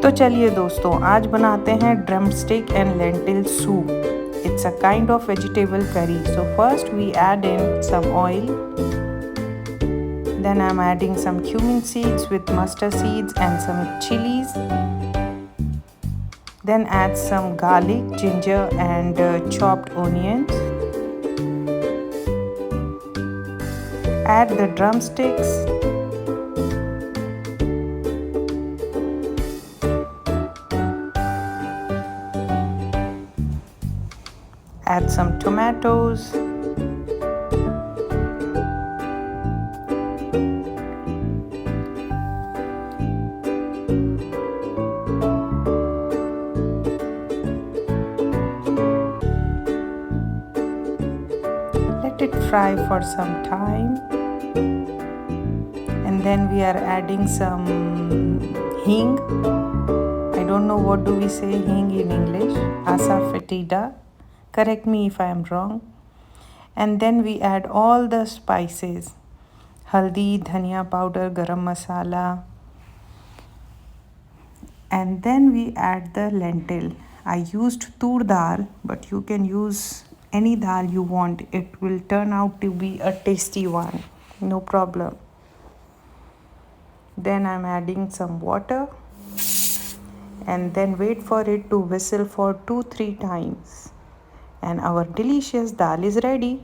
तो चलिए दोस्तों, आज बनाते हैं drumstick and lentil soup. It's a kind of vegetable curry. So first we add in some oil. Then I'm adding some cumin seeds with mustard seeds and some chilies. Then add some garlic, ginger and chopped onions. Add the drumsticks. Add some tomatoes. Let it fry for some time. And then we are adding some hing. I don't know what do we say hing in English. Asafoetida. Correct me if I am wrong. And then we add all the spices. Haldi, dhania powder, garam masala. And then we add the lentil. I used tur dal, but you can use any dal you want. It will turn out to be a tasty one. No problem. Then I'm adding some water. And then wait for it to whistle for 2-3 times. And our delicious dal is ready.